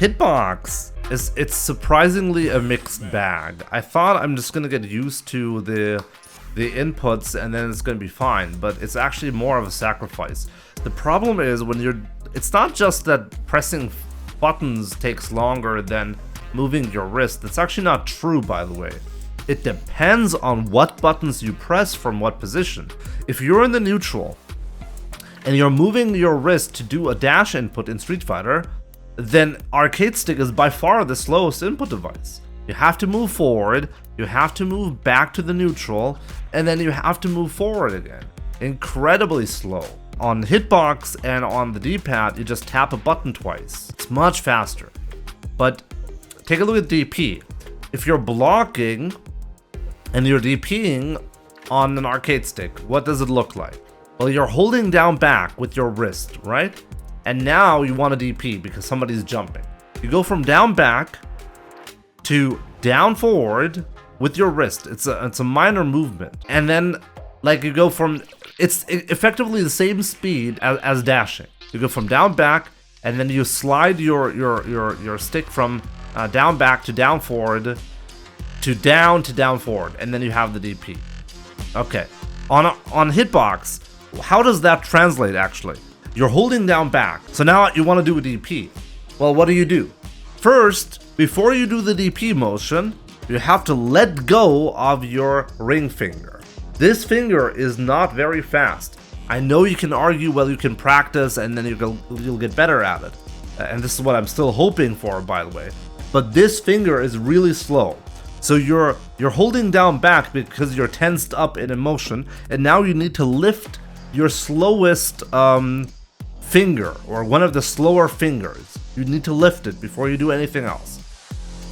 Hitbox it's surprisingly a mixed bag. I thought I'm just gonna get used to the inputs and then it's gonna be fine, but it's actually more of a sacrifice. The problem is it's not just that pressing buttons takes longer than moving your wrist. That's actually not true, by the way. It depends on what buttons you press from what position. If you're in the neutral and you're moving your wrist to do a dash input in Street Fighter, then arcade stick is by far the slowest input device. You have to move forward, you have to move back to the neutral, and then you have to move forward again. Incredibly slow. On Hitbox and on the D-pad, you just tap a button twice. It's much faster. But take a look at DP. If you're blocking and you're DPing on an arcade stick, what does it look like? Well, you're holding down back with your wrist, right? And now you want to DP because somebody's jumping. You go from down back to down forward with your wrist. It's a minor movement. And then like you go from, it's effectively the same speed as dashing. You go from down back and then you slide your stick from down back to down forward to down forward, and then you have the DP. Okay, on Hitbox, how does that translate actually? You're holding down back, so now you want to do a DP. Well, what do? First, before you do the DP motion, you have to let go of your ring finger. This finger is not very fast. I know you can argue, well, you can practice and then you'll get better at it. And this is what I'm still hoping for, by the way. But this finger is really slow. So you're holding down back because you're tensed up in emotion, and now you need to lift your slowest finger, or one of the slower fingers. You need to lift it before you do anything else.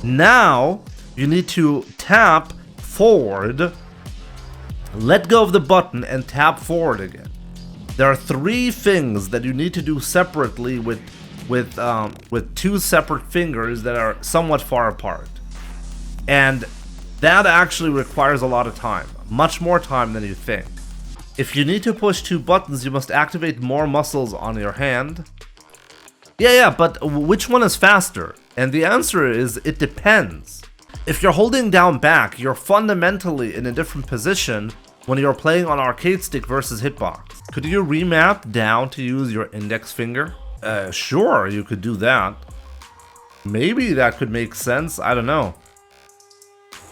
Now you need to tap forward, let go of the button, and tap forward again. There are 3 things that you need to do separately with 2 separate fingers that are somewhat far apart. And that actually requires a lot of time, much more time than you think. If you need to push 2 buttons, you must activate more muscles on your hand. Yeah, but which one is faster? And the answer is, it depends. If you're holding down back, you're fundamentally in a different position when you're playing on arcade stick versus Hitbox. Could you remap down to use your index finger? Sure, you could do that. Maybe that could make sense, I don't know.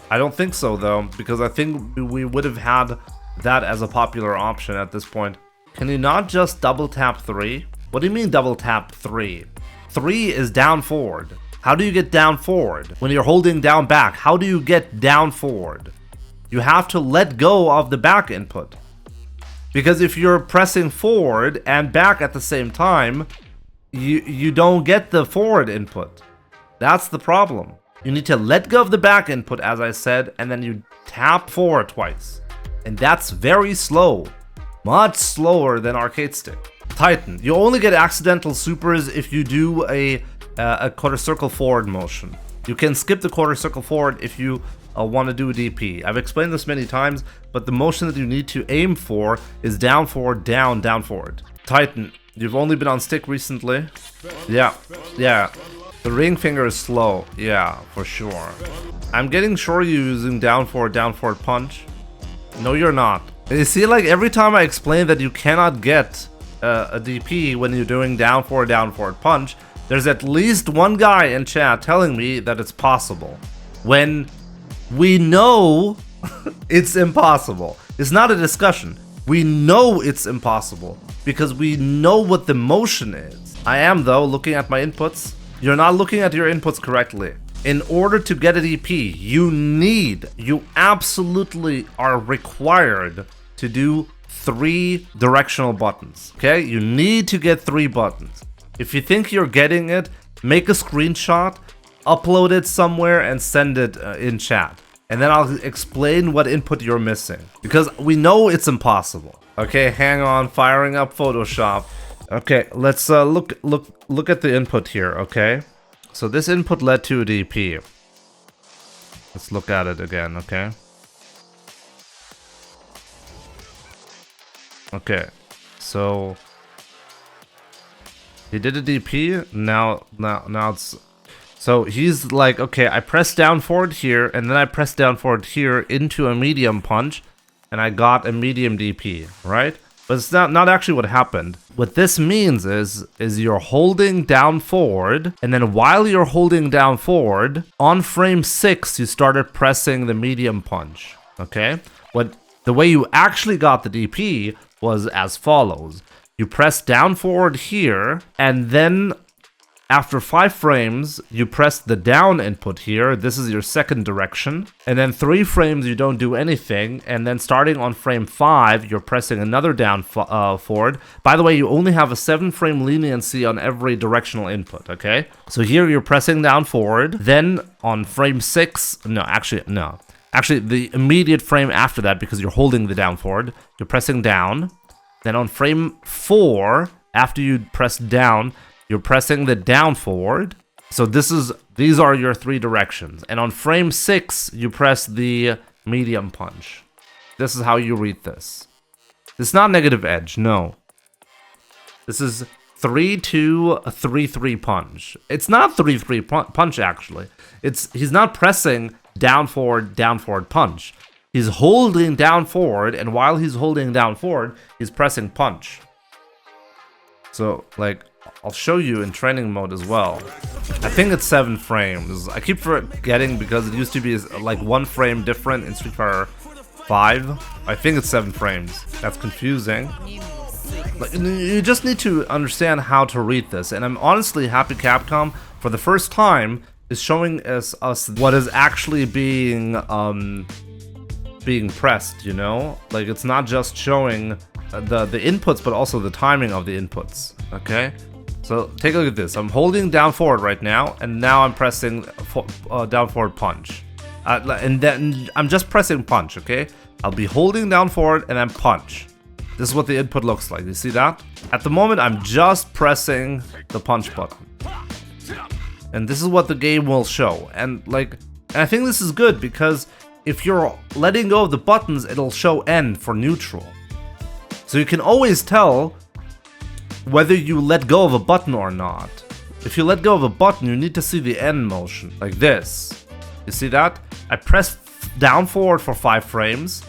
I don't think so though, because I think we would have had that as a popular option at this point. Can you not just double tap 3? What do you mean double tap 3? 3 is down forward. How do you get down forward? When you're holding down back, how do you get down forward? You have to let go of the back input. Because if you're pressing forward and back at the same time, you don't get the forward input. That's the problem. You need to let go of the back input, as I said, and then you tap forward twice. And that's very slow. Much slower than arcade stick. Titan. You only get accidental supers if you do a quarter circle forward motion. You can skip the quarter circle forward if you want to do a DP. I've explained this many times, but the motion that you need to aim for is down forward, down forward. Titan. You've only been on stick recently? Yeah. The ring finger is slow. Yeah, for sure. I'm getting Shoryuken using down forward punch. No, you're not. You see, like every time I explain that you cannot get a DP when you're doing down forward punch, there's at least one guy in chat telling me that it's possible. When we know it's impossible. It's not a discussion. We know it's impossible because we know what the motion is. I am, though, looking at my inputs. You're not looking at your inputs correctly. In order to get a DP, you absolutely are required to do 3 directional buttons. Okay? You need to get 3 buttons. If you think you're getting it, make a screenshot, upload it somewhere, and send it in chat. And then I'll explain what input you're missing. Because we know it's impossible. Okay, hang on, firing up Photoshop. Okay, let's look at the input here, okay? So this input led to a DP. Let's look at it again, okay? Okay, so he did a DP. Now it's So he's like, okay, I press down forward here, and then I press down forward here into a medium punch, and I got a medium DP, right? But it's not actually what happened. What this means is you're holding down forward, and then while you're holding down forward, on frame 6, you started pressing the medium punch, okay? The way you actually got the DP was as follows. You press down forward here, and then after 5 frames, you press the down input here. This is your second direction. And then 3 frames, you don't do anything. And then starting on frame 5, you're pressing another down forward. By the way, you only have a 7-frame leniency on every directional input, okay? So here you're pressing down forward. Then on frame 6, no. Actually, the immediate frame after that, because you're holding the down forward, you're pressing down. Then on frame 4, after you press down, you're pressing the down forward. So these are your 3 directions. And on frame 6, you press the medium punch. This is how you read this. It's not negative edge, no. This is 3-2, 3-3 punch. It's not 3-3 punch actually. He's not pressing down forward punch. He's holding down forward, and while he's holding down forward, he's pressing punch. So like, I'll show you in training mode as well. I think it's 7 frames. I keep forgetting because it used to be like 1 frame different in Street Fighter 5. I think it's 7 frames. That's confusing. Like, you just need to understand how to read this. And I'm honestly happy Capcom, for the first time, is showing us what is actually being pressed, you know? Like, it's not just showing the inputs, but also the timing of the inputs, okay? So take a look at this. I'm holding down forward right now, and now I'm pressing down forward punch. And then I'm just pressing punch, okay? I'll be holding down forward and then punch. This is what the input looks like. You see that? At the moment, I'm just pressing the punch button. And this is what the game will show. And I think this is good, because if you're letting go of the buttons, it'll show N for neutral. So you can always tell whether you let go of a button or not. If you let go of a button, you need to see the N motion, like this. You see that? I press down forward for 5 frames.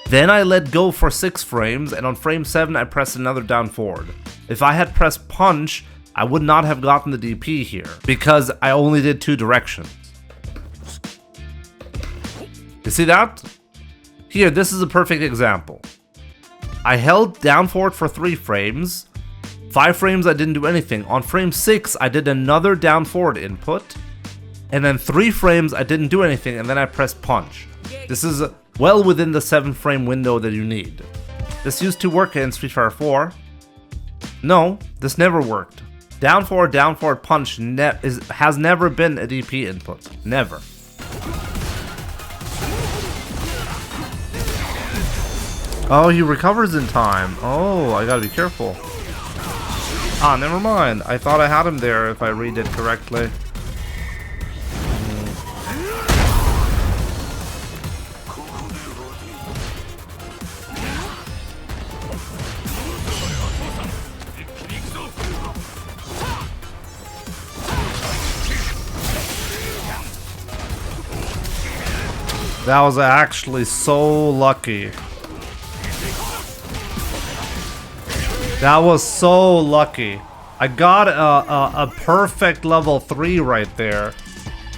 Then I let go for 6 frames, and on frame 7 I press another down forward. If I had pressed punch, I would not have gotten the DP here, because I only did 2 directions. You see that? Here, this is a perfect example. I held down forward for 3 frames. 5 frames I didn't do anything. On frame 6 I did another down forward input. And then 3 frames I didn't do anything, and then I pressed punch. This is well within the 7-frame window that you need. This used to work in Street Fighter 4. No, this never worked. Down forward punch has never been a DP input. Never. Oh, he recovers in time. Oh, I gotta be careful. Ah, never mind. I thought I had him there if I read it correctly. That was actually so lucky. That was so lucky. I got a perfect level 3 right there.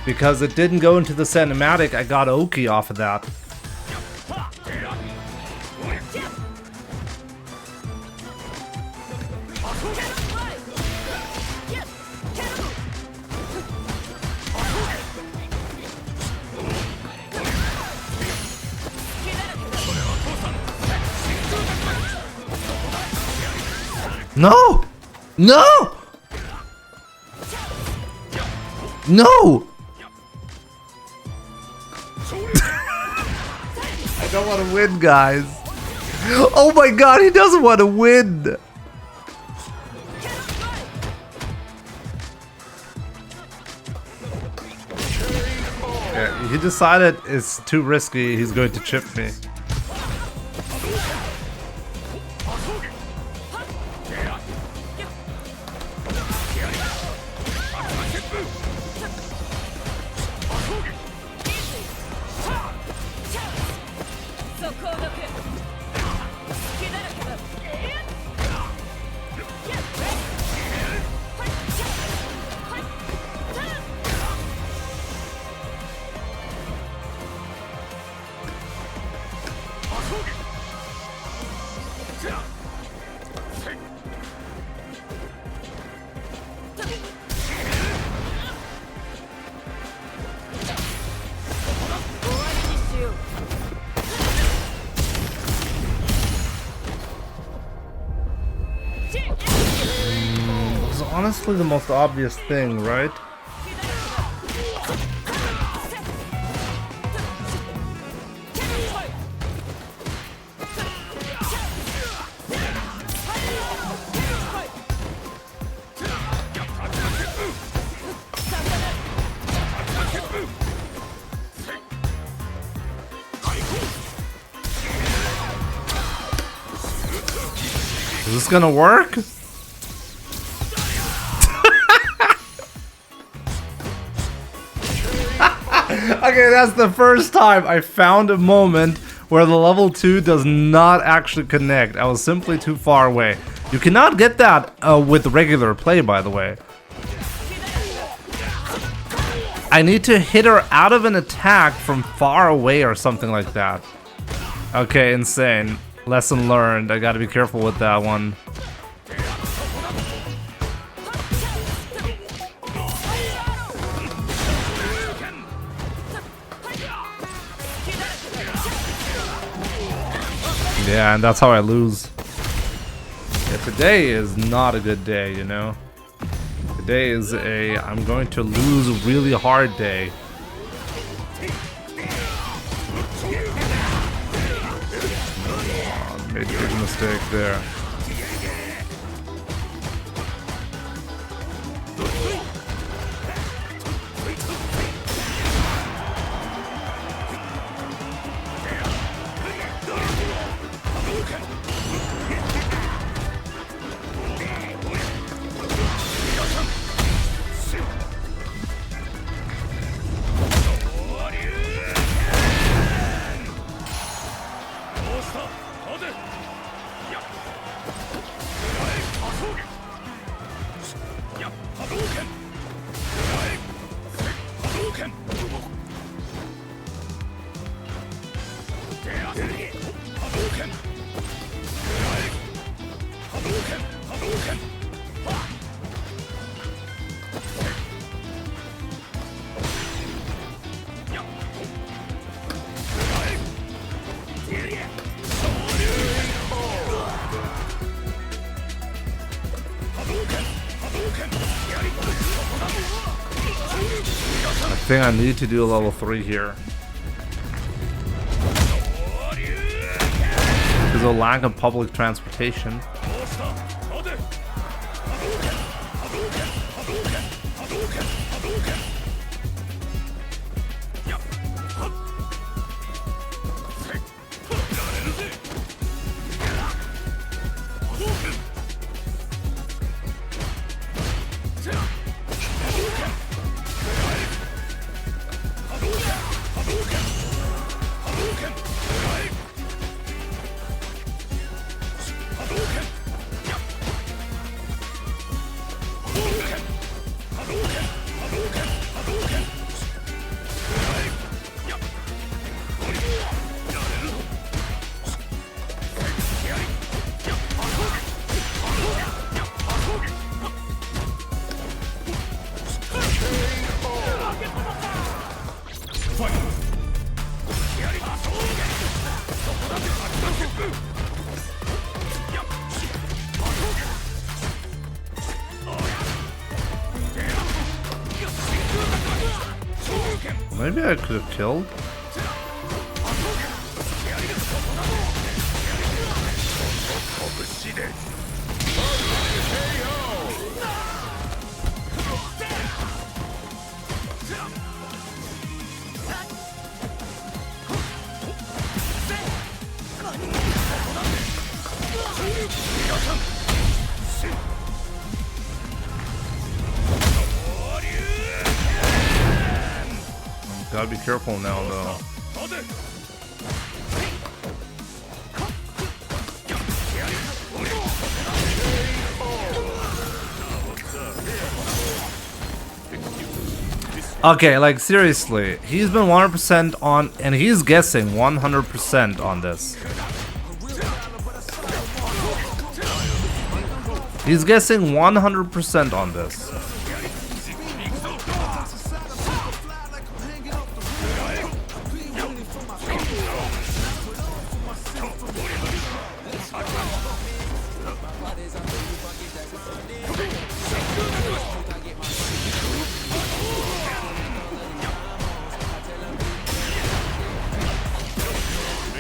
Because it didn't go into the cinematic, I got Oki off of that. No! No! No! I don't want to win, guys. Oh my god, he doesn't want to win! Yeah, he decided it's too risky, he's going to chip me. It's honestly the most obvious thing, right? Is this gonna work? Okay, that's the first time I found a moment where the level 2 does not actually connect. I was simply too far away. You cannot get that with regular play, by the way. I need to hit her out of an attack from far away or something like that. Okay, insane. Lesson learned. I gotta be careful with that one. Yeah, and that's how I lose. Yeah, today is not a good day, you know? Today is a I'm going to lose really hard day. Oh, made a big mistake there. I think I need to do a level 3 here. Because of lack of public transportation. Maybe I could have killed. Gotta be careful now, though. Okay, like seriously, he's been 100% on, and he's guessing 100% on this. He's guessing 100% on this.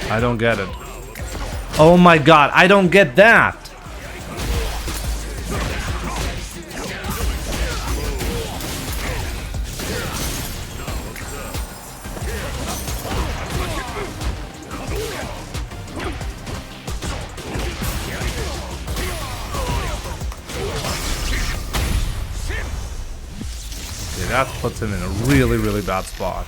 I don't get it. Oh my god, I don't get that! Okay, that puts him in a really, really bad spot.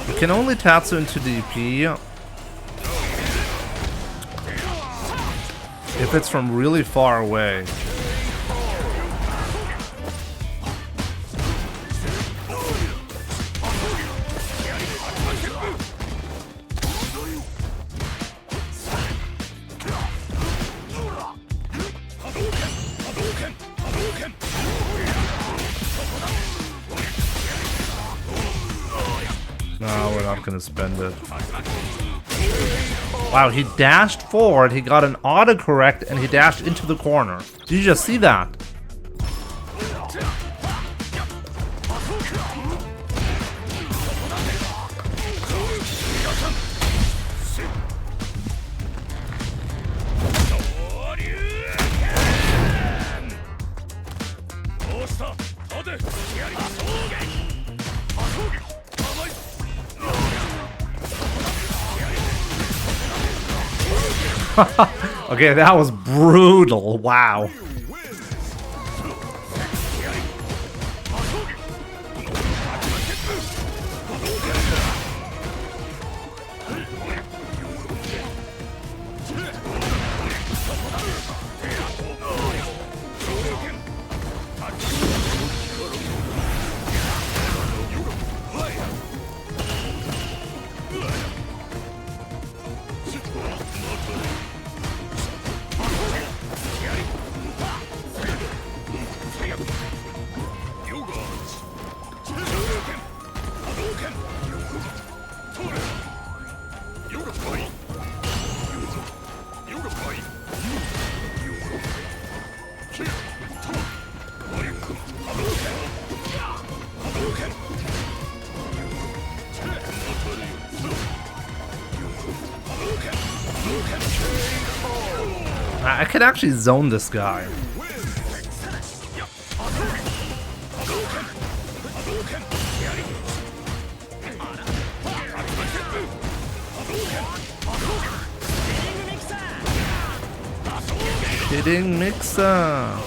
You can only Tatsu into DP if it's from really far away. No, we're not gonna spend it. Wow, he dashed forward, he got an autocorrect, and he dashed into the corner. Did you just see that? Okay, that was brutal. Wow. I could actually zone this guy. Hitting mixer.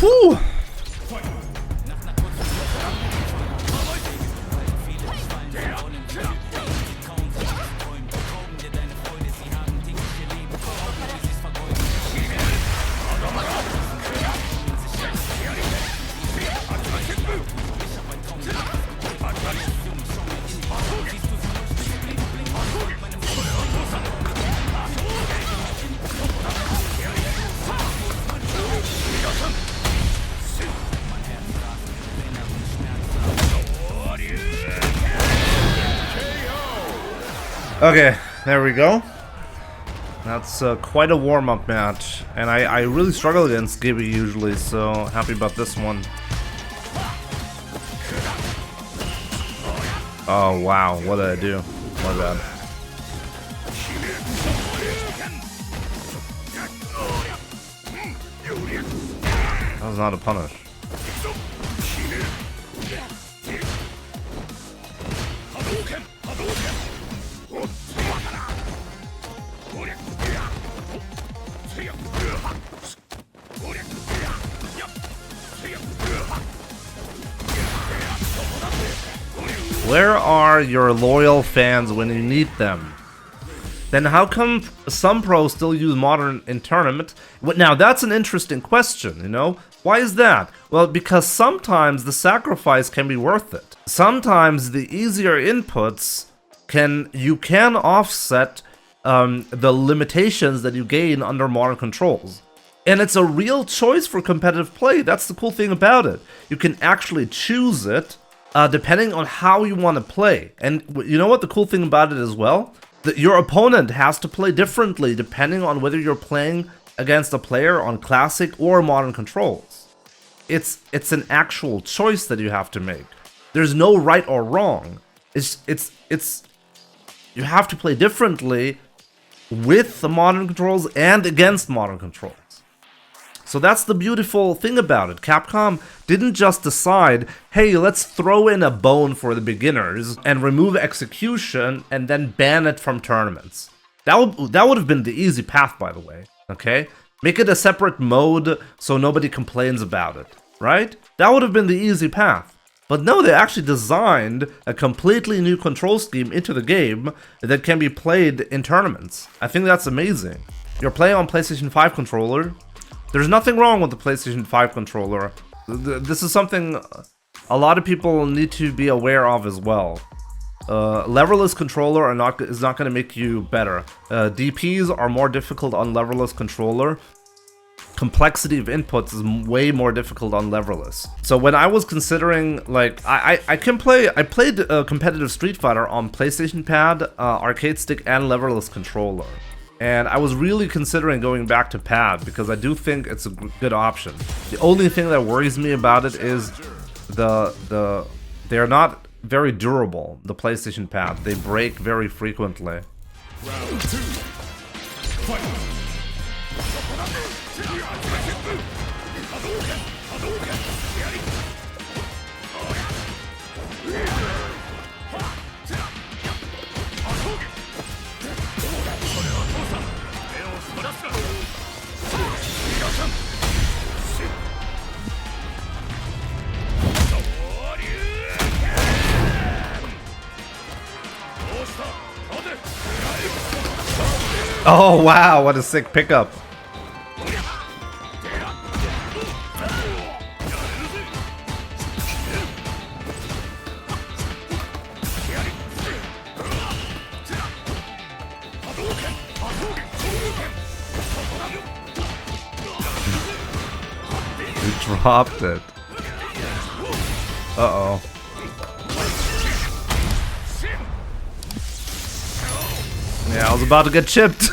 Whew. Okay, there we go. That's quite a warm-up match, and I really struggle against Gibby usually, so happy about this one. Oh wow, what did I do? My bad. That was not a punish. Where are your loyal fans when you need them? Then how come some pros still use Modern in tournament? Now that's an interesting question, you know? Why is that? Well, because sometimes the sacrifice can be worth it. Sometimes the easier inputs you can offset the limitations that you gain under Modern controls. And it's a real choice for competitive play. That's the cool thing about it. You can actually choose it depending on how you want to play. And you know what the cool thing about it as well? That your opponent has to play differently depending on whether you're playing against a player on classic or modern controls. It's an actual choice that you have to make. There's no right or wrong. You have to play differently with the modern controls and against modern controls. So that's the beautiful thing about it. Capcom didn't just decide, hey, let's throw in a bone for the beginners and remove execution and then ban it from tournaments. That would have been the easy path, by the way, okay? Make it a separate mode so nobody complains about it, right? That would have been the easy path. But no, they actually designed a completely new control scheme into the game that can be played in tournaments. I think that's amazing. You're playing on PlayStation 5 controller. There's nothing wrong with the PlayStation 5 controller. This is something a lot of people need to be aware of as well. Leverless controller is not going to make you better. DPs are more difficult on leverless controller. Complexity of inputs is way more difficult on leverless. So when I was considering, like, I played competitive Street Fighter on PlayStation Pad, arcade stick, and leverless controller. And I was really considering going back to pad because I do think it's a good option. The only thing that worries me about it is they're not very durable, the PlayStation Pad. They break very frequently. Round 2. Fight. Oh wow, what a sick pickup. He dropped it. Uh-oh. Yeah, I was about to get chipped.